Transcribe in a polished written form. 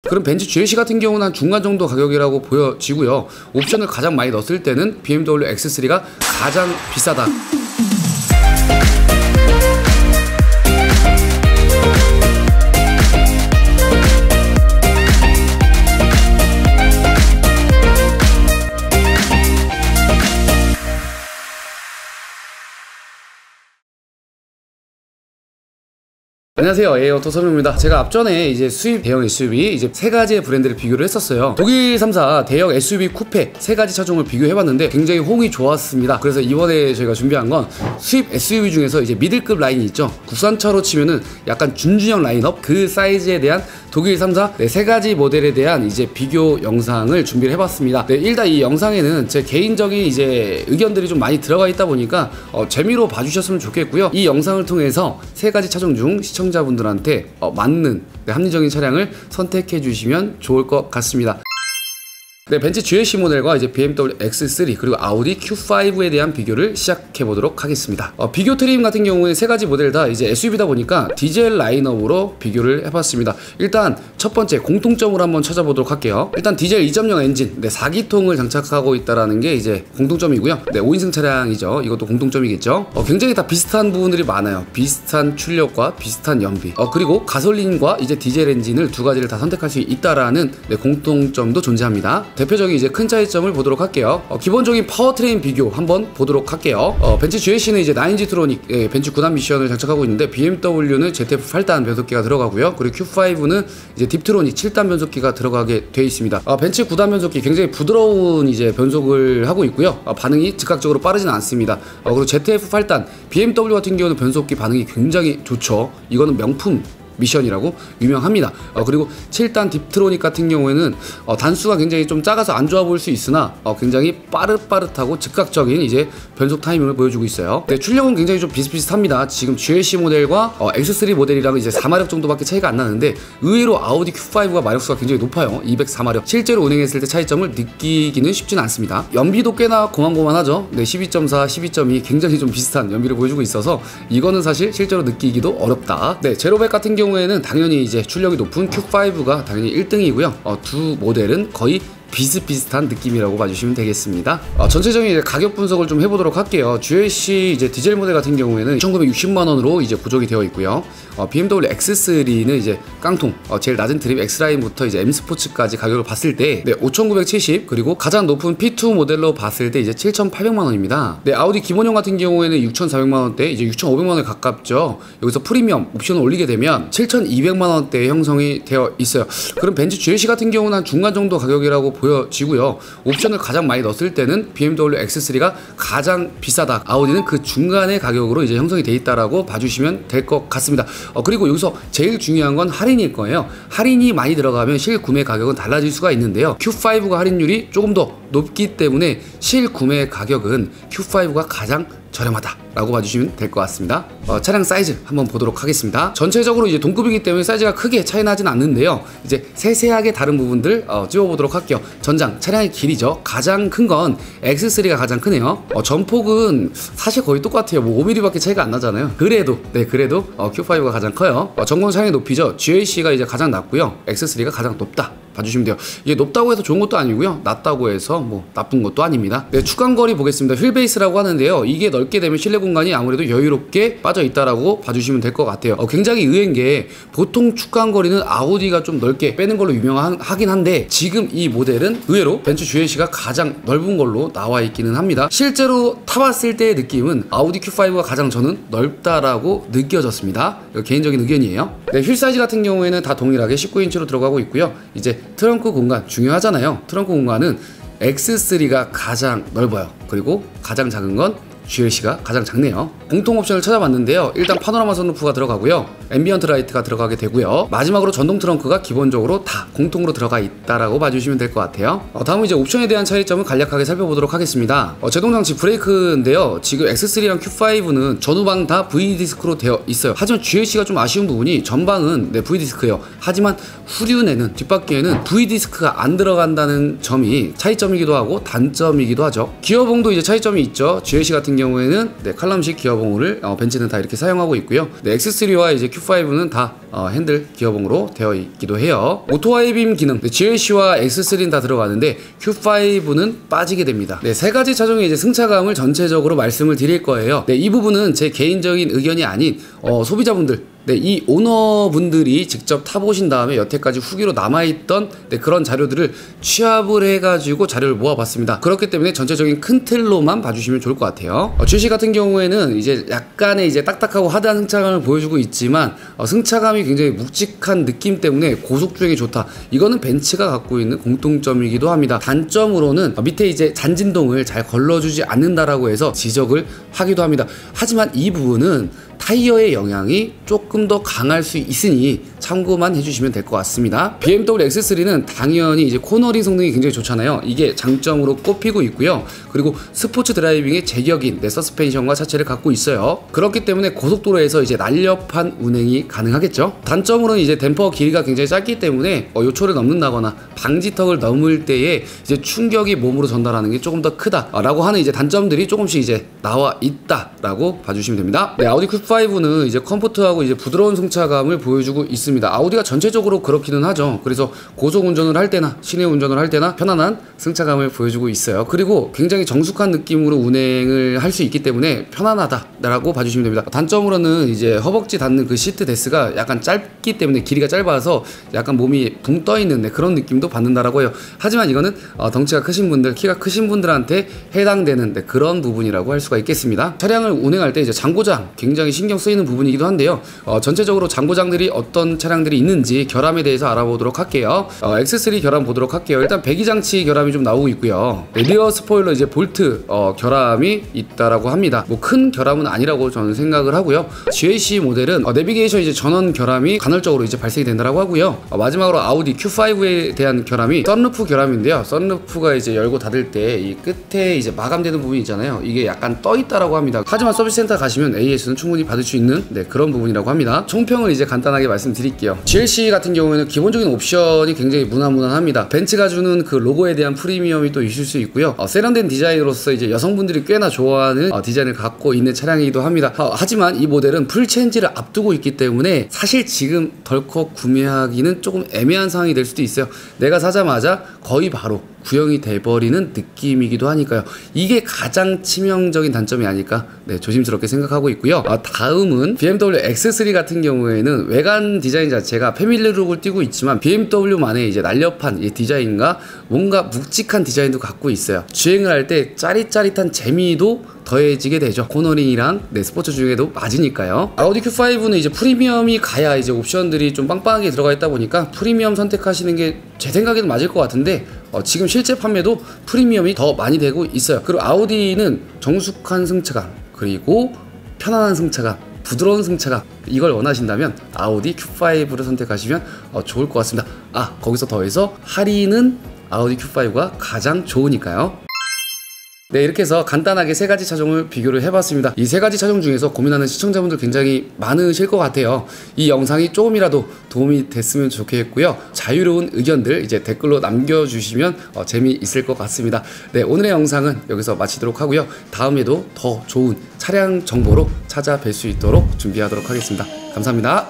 그럼 벤츠 GLC 같은 경우는 한 중간 정도 가격이라고 보여지고요. 옵션을 가장 많이 넣었을 때는 BMW X3가 가장 비싸다. 안녕하세요, 에어오토 서명입니다. 제가 앞전에 이제 수입 대형 SUV 이제 세 가지의 브랜드를 비교를 했었어요. 독일 3사 대형 SUV 쿠페 세 가지 차종을 비교해봤는데 굉장히 호응이 좋았습니다. 그래서 이번에 저희가 준비한 건 수입 SUV 중에서 이제 미들급 라인이 있죠. 국산차로 치면은 약간 준준형 라인업 그 사이즈에 대한 독일 3사 세 가지 모델에 대한 이제 비교 영상을 준비를 해봤습니다. 일단 이 영상에는 제 개인적인 이제 의견들이 좀 많이 들어가 있다 보니까 재미로 봐주셨으면 좋겠고요. 이 영상을 통해서 세 가지 차종 중 시청자분들한테 맞는 합리적인 차량을 선택해 주시면 좋을 것 같습니다. 벤츠 GLC 모델과 이제 BMW X3 그리고 아우디 Q5에 대한 비교를 시작해 보도록 하겠습니다. 비교 트림 같은 경우에 세 가지 모델 다 이제 SUV다 보니까 디젤 라인업으로 비교를 해봤습니다. 일단 첫 번째 공통점으로 한번 찾아보도록 할게요. 일단 디젤 2.0 엔진 4기통을 장착하고 있다라는 게 이제 공통점이고요. 5인승 차량이죠. 이것도 공통점이겠죠. 굉장히 다 비슷한 부분들이 많아요. 비슷한 출력과 비슷한 연비. 그리고 가솔린과 이제 디젤 엔진을 두 가지를 다 선택할 수 있다라는 공통점도 존재합니다. 대표적인 이제 큰 차이점을 보도록 할게요. 기본적인 파워트레인 비교 한번 보도록 할게요. 벤츠 GLC는 이제 9G 트로닉 벤츠 9단 미션을 장착하고 있는데 BMW는 ZF 8단 변속기가 들어가고요. 그리고 Q5는 이제 딥트로닉 7단 변속기가 들어가게 되어 있습니다. 벤츠 9단 변속기 굉장히 부드러운 이제 변속을 하고 있고요. 반응이 즉각적으로 빠르지는 않습니다. 그리고 ZF 8단 BMW 같은 경우는 변속기 반응이 굉장히 좋죠. 이거는 명품 미션이라고 유명합니다. 그리고 7단 딥트로닉 같은 경우에는 단수가 굉장히 좀 작아서 안 좋아 보일 수 있으나 굉장히 빠릇빠릇하고 즉각적인 이제 변속 타이밍을 보여주고 있어요. 출력은 굉장히 좀 비슷비슷합니다. 지금 GLC 모델과 X3 모델이랑 이제 4마력 정도밖에 차이가 안 나는데 의외로 아우디 Q5가 마력수가 굉장히 높아요. 204마력. 실제로 운행했을 때 차이점을 느끼기는 쉽지는 않습니다. 연비도 꽤나 고만고만하죠. 12.4, 12.2 굉장히 좀 비슷한 연비를 보여주고 있어서 이거는 사실 실제로 느끼기도 어렵다. 제로백 같은 경우에는 당연히 이제 출력이 높은 Q5가 당연히 1등이고요. 두 모델은 거의 비슷비슷한 느낌이라고 봐주시면 되겠습니다. 전체적인 이제 가격 분석을 좀 해보도록 할게요. GLC 이제 디젤 모델 같은 경우에는 2,960만원으로 이제 구족이 되어 있고요. BMW X3는 이제 깡통 제일 낮은 트립 X라인부터 이제 M 스포츠까지 가격을 봤을 때 5,970 그리고 가장 높은 P2 모델로 봤을 때 이제 7,800만원입니다. 아우디 기본형 같은 경우에는 6,400만원대 이제 6,500만원에 가깝죠. 여기서 프리미엄 옵션을 올리게 되면 7,200만원대에 형성이 되어 있어요. 그럼 벤츠 GLC 같은 경우는 한 중간 정도 가격이라고 보여지고요. 옵션을 가장 많이 넣었을 때는 BMW X3가 가장 비싸다. 아우디는 그 중간의 가격으로 이제 형성이 되어 있다라고 봐주시면 될 것 같습니다. 그리고 여기서 제일 중요한 건 할인일 거예요. 할인이 많이 들어가면 실구매 가격은 달라질 수가 있는데요. Q5가 할인율이 조금 더 높기 때문에 실구매 가격은 Q5가 가장 저렴하다 라고 봐주시면 될 것 같습니다. 차량 사이즈 한번 보도록 하겠습니다. 전체적으로 이제 동급이기 때문에 사이즈가 크게 차이 나진 않는데요. 이제 세세하게 다른 부분들 찍어보도록 할게요. 전장 차량의 길이죠. 가장 큰 건 X3가 가장 크네요. 전폭은 사실 거의 똑같아요. 뭐 5mm밖에 차이가 안 나잖아요. 그래도 Q5가 가장 커요. 전공 차량의 높이죠. GLC가 이제 가장 낮고요. X3가 가장 높다 봐주시면 돼요. 이게 높다고 해서 좋은 것도 아니고요. 낮다고 해서 뭐 나쁜 것도 아닙니다. 추간거리 보겠습니다. 휠베이스라고 하는데요. 이게 넓게 되면 실내 공간이 아무래도 여유롭게 빠져 있다라고 봐주시면 될 것 같아요. 굉장히 의외인 게 보통 추간거리는 아우디가 좀 넓게 빼는 걸로 유명하긴 한데 지금 이 모델은 의외로 벤츠 GLC가 가장 넓은 걸로 나와 있기는 합니다. 실제로 타봤을 때의 느낌은 아우디 Q5가 가장 저는 넓다라고 느껴졌습니다. 개인적인 의견이에요. 휠 사이즈 같은 경우에는 다 동일하게 19인치로 들어가고 있고요. 이제 트렁크 공간 중요하잖아요. 트렁크 공간은 X3가 가장 넓어요. 그리고 가장 작은 건 GLC가 가장 작네요. 공통 옵션을 찾아봤는데요. 일단 파노라마 선루프가 들어가고요. 앰비언트 라이트가 들어가게 되고요. 마지막으로 전동 트렁크가 기본적으로 다 공통으로 들어가 있다라고 봐주시면 될 것 같아요. 다음은 이제 옵션에 대한 차이점을 간략하게 살펴보도록 하겠습니다. 제동장치 브레이크인데요. 지금 X3랑 Q5는 전후방 다 V디스크로 되어 있어요. 하지만 GLC가 좀 아쉬운 부분이 전방은 V디스크예요. 하지만 후륜에는 뒷바퀴에는 V디스크가 안 들어간다는 점이 차이점이기도 하고 단점이기도 하죠. 기어봉도 이제 차이점이 있죠. GLC 같은 경우에는 네, 칼럼식 기어봉을 벤츠는 다 이렇게 사용하고 있고요. 네, X3와 이제 Q5는 다 핸들 기어봉으로 되어 있기도 해요. 오토 하이빔 기능, 네, GLC와 X3는 다 들어가는데 Q5는 빠지게 됩니다. 네, 세 가지 차종의 이제 승차감을 전체적으로 말씀을 드릴 거예요. 네, 이 부분은 제 개인적인 의견이 아닌 소비자분들, 네, 이 오너분들이 직접 타보신 다음에 여태까지 후기로 남아있던 네, 그런 자료들을 취합을 해가지고 자료를 모아봤습니다. 그렇기 때문에 전체적인 큰 틀로만 봐주시면 좋을 것 같아요. GLC 같은 경우에는 이제 약간의 이제 딱딱하고 하드한 승차감을 보여주고 있지만 승차감이 굉장히 묵직한 느낌 때문에 고속주행이 좋다. 이거는 벤츠가 갖고 있는 공통점이기도 합니다. 단점으로는 밑에 이제 잔진동을 잘 걸러주지 않는다라고 해서 지적을 하기도 합니다. 하지만 이 부분은 타이어의 영향이 조금 더 강할 수 있으니 참고만 해주시면 될 것 같습니다. BMW X3는 당연히 이제 코너링 성능이 굉장히 좋잖아요. 이게 장점으로 꼽히고 있고요. 그리고 스포츠 드라이빙의 제격인 서스펜션과 차체를 갖고 있어요. 그렇기 때문에 고속도로에서 이제 날렵한 운행이 가능하겠죠. 단점으로는 이제 댐퍼 길이가 굉장히 짧기 때문에 요초를 넘는다거나 방지턱을 넘을 때에 이제 충격이 몸으로 전달하는 게 조금 더 크다라고 하는 이제 단점들이 조금씩 이제 나와 있다라고 봐주시면 됩니다. 네, 아우디 Q5는 이제 컴포트하고 이제 부드러운 승차감을 보여주고 있습니다. 아우디가 전체적으로 그렇기는 하죠. 그래서 고속 운전을 할 때나 시내 운전을 할 때나 편안한 승차감을 보여주고 있어요. 그리고 굉장히 정숙한 느낌으로 운행을 할 수 있기 때문에 편안하다라고 봐주시면 됩니다. 단점으로는 이제 허벅지 닿는 그 시트 데스가 약간 짧기 때문에 길이가 짧아서 약간 몸이 붕 떠 있는 그런 느낌도 받는다라고 해요. 하지만 이거는 덩치가 크신 분들, 키가 크신 분들한테 해당되는 그런 부분이라고 할 수가 있겠습니다. 차량을 운행할 때 이제 장고장 굉장히 신경 쓰이는 부분이기도 한데요. 전체적으로 장고장들이 어떤 차량들이 있는지 결함에 대해서 알아보도록 할게요. X3 결함 보도록 할게요. 일단 배기장치 결함이 좀 나오고 있고요. 리어 스포일러 이제 볼트 결함이 있다라고 합니다. 뭐 큰 결함은 아니라고 저는 생각을 하고요. GLC 모델은 내비게이션 이제 전원 결함이 간헐적으로 이제 발생이 된다라고 하고요. 마지막으로 아우디 Q5에 대한 결함이 썬루프 결함인데요. 썬루프가 이제 열고 닫을 때 이 끝에 이제 마감되는 부분이 있잖아요. 이게 약간 떠 있다라고 합니다. 하지만 서비스 센터 가시면 AS는 충분히 받을 수 있는 그런 부분이라고 합니다. 총평을 이제 간단하게 말씀드릴게요. GLC 같은 경우에는 기본적인 옵션이 굉장히 무난무난합니다. 벤츠가 주는 그 로고에 대한 프리미엄이 또 있을 수 있고요. 세련된 디자인으로서 이제 여성분들이 꽤나 좋아하는 디자인을 갖고 있는 차량이기도 합니다. 하지만 이 모델은 풀체인지를 앞두고 있기 때문에 사실 지금 덜컥 구매하기는 조금 애매한 상황이 될 수도 있어요. 내가 사자마자 거의 바로 구형이 돼버리는 느낌이기도 하니까요. 이게 가장 치명적인 단점이 아닐까 조심스럽게 생각하고 있고요. 다음은 BMW X3 같은 경우에는 외관 디자인 자체가 패밀리룩을 띠고 있지만 BMW만의 이제 날렵한 디자인과 뭔가 묵직한 디자인도 갖고 있어요. 주행을 할 때 짜릿짜릿한 재미도 더해지게 되죠. 코너링이랑 스포츠 중에도 맞으니까요. 아우디 Q5는 이제 프리미엄이 가야 이제 옵션들이 좀 빵빵하게 들어가 있다 보니까 프리미엄 선택하시는 게 제 생각에는 맞을 것 같은데 지금 실제 판매도 프리미엄이 더 많이 되고 있어요. 그리고 아우디는 정숙한 승차감, 그리고 편안한 승차감, 부드러운 승차감, 이걸 원하신다면 아우디 Q5를 선택하시면 좋을 것 같습니다. 거기서 더해서 할인은 아우디 Q5가 가장 좋으니까요. 네, 이렇게 해서 간단하게 세 가지 차종을 비교를 해봤습니다. 이 세 가지 차종 중에서 고민하는 시청자분들 굉장히 많으실 것 같아요. 이 영상이 조금이라도 도움이 됐으면 좋겠고요. 자유로운 의견들 이제 댓글로 남겨주시면 재미있을 것 같습니다. 네, 오늘의 영상은 여기서 마치도록 하고요. 다음에도 더 좋은 차량 정보로 찾아뵐 수 있도록 준비하도록 하겠습니다. 감사합니다.